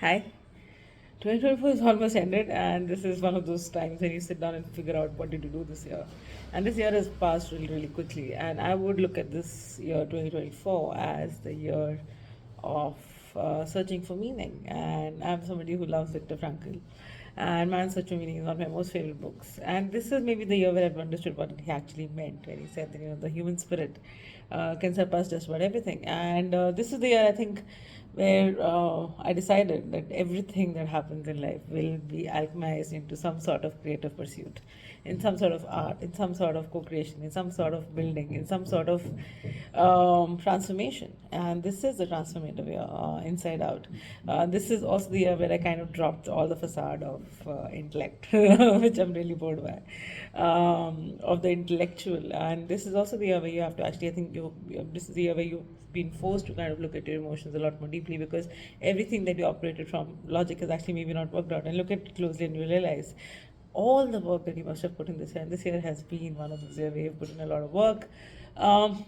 Hi. 2024 is almost ended, and this is one of those times when you sit down and figure out what did you do this year. And this year has passed really, really quickly. And I would look at this year 2024 as the year of searching for meaning. And I'm somebody who loves Viktor Frankl. And Man's Search for Meaning is one of my most favorite books. And this is maybe the year where I've understood what he actually meant when he said that the human spirit can surpass just about everything. And this is the year I think where I decided that everything that happens in life will be alchemized into some sort of creative pursuit, in some sort of art, in some sort of co-creation, in some sort of building, in some sort of transformation. And this is the transformative year, inside out. This is also the year where I kind of dropped all the facade of intellect, which I'm really bored by, of the intellectual. And this is also the year where you have to actually, I think, this is the year where you've been forced to kind of look at your emotions a lot more deeply, because everything that you operated from logic has actually maybe not worked out. And look at it closely and you realize all the work that you must have put in this year. And this year has been one of those years where you've put in a lot of work. Um,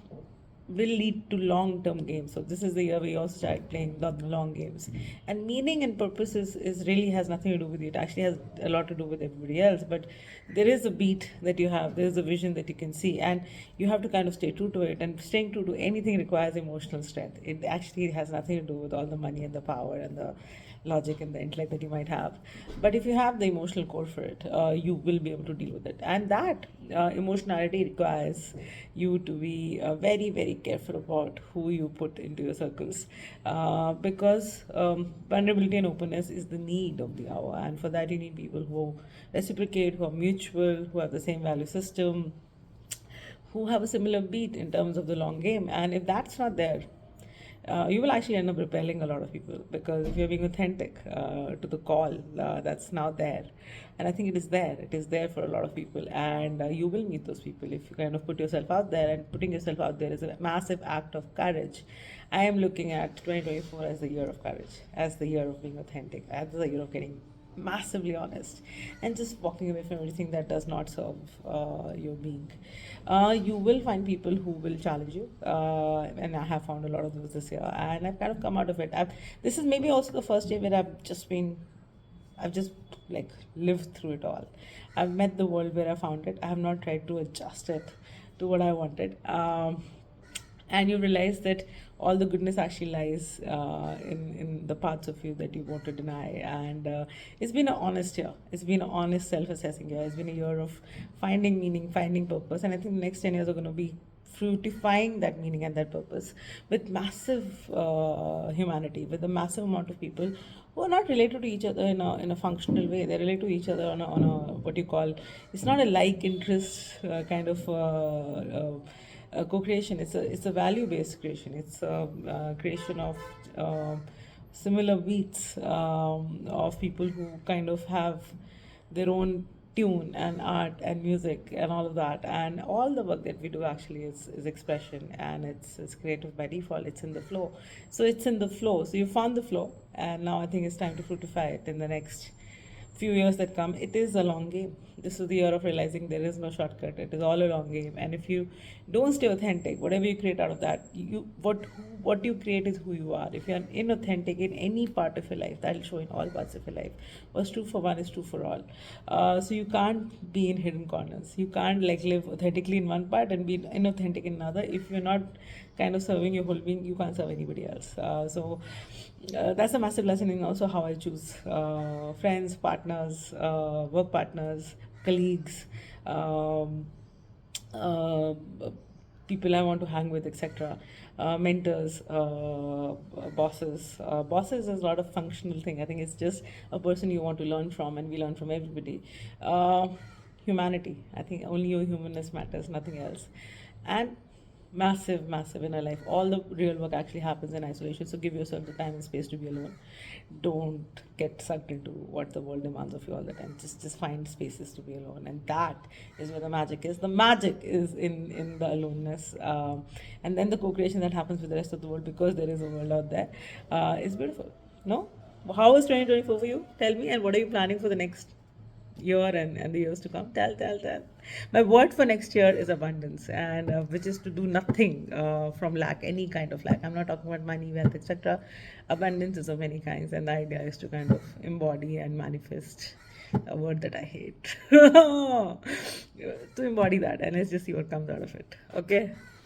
will lead to long-term games. So this is the year we also start playing the long games. And meaning and purpose is really has nothing to do with you. It actually has a lot to do with everybody else. But there is a beat that you have. There is a vision that you can see, and you have to kind of stay true to it. And staying true to anything requires emotional strength. It actually has nothing to do with all the money and the power and the logic and the intellect that you might have. But if you have the emotional core for it, you will be able to deal with it. And that emotionality requires you to be very, very careful about who you put into your circles, because vulnerability and openness is the need of the hour. And for that, you need people who reciprocate, who are mutual, who have the same value system, who have a similar beat in terms of the long game. And if that's not there, you will actually end up repelling a lot of people, because if you're being authentic to the call that's now there, and I think it is there for a lot of people, and you will meet those people if you kind of put yourself out there. And putting yourself out there is a massive act of courage. I am looking at 2024 as the year of courage, as the year of being authentic, as the year of getting massively honest, and just walking away from everything that does not serve your being. You will find people who will challenge you, and I have found a lot of those this year, and I've kind of come out of it. This is maybe also the first year where I've just like lived through it all. I've met the world where I found it. I have not tried to adjust it to what I wanted. And you realize that all the goodness actually lies in the parts of you that you want to deny. And it's been an honest year. It's been an honest self-assessing year. It's been a year of finding meaning, finding purpose. And I think the next 10 years are going to be fruitifying that meaning and that purpose with massive humanity, with a massive amount of people who are not related to each other in a functional way. They relate to each other on a what you call, it's not a like interest kind of co-creation. It's a value-based creation. It's a creation of similar beats, of people who kind of have their own tune and art and music and all of that. And all the work that we do actually is expression, and it's creative by default. It's in the flow. So it's in the flow. So you found the flow, and now I think it's time to fruitify it in the next few years that come. It is a long game. This is the year of realizing there is no shortcut. It is all a long game. And if you don't stay authentic, whatever you create out of that, what you create is who you are. If you are inauthentic in any part of your life, that will show in all parts of your life. What's true for one is true for all. So you can't be in hidden corners. You can't like live authentically in one part and be inauthentic in another. If you're not kind of serving your whole being, you can't serve anybody else. So that's a massive lesson in also how I choose friends, partners, work partners, colleagues, um, uh, people I want to hang with, etc. Mentors, bosses. Bosses is not a functional thing. I think it's just a person you want to learn from, and we learn from everybody. Humanity. I think only your humanness matters, nothing else. And massive in our life. All the real work actually happens in isolation. So give yourself the time and space to be alone. Don't get sucked into what the world demands of you all the time. Just find spaces to be alone, and that is where the magic is. The magic is in the aloneness, and then the co-creation that happens with the rest of the world, because there is a world out there. Is beautiful. No, how was 2024 for you? Tell me, and what are you planning for the next year and the years to come. Tell. My word for next year is abundance, and which is to do nothing from lack, any kind of lack. I'm not talking about money, wealth, etc. Abundance is of many kinds, and the idea is to kind of embody and manifest a word that I hate. To embody that, and let's just see what comes out of it. Okay.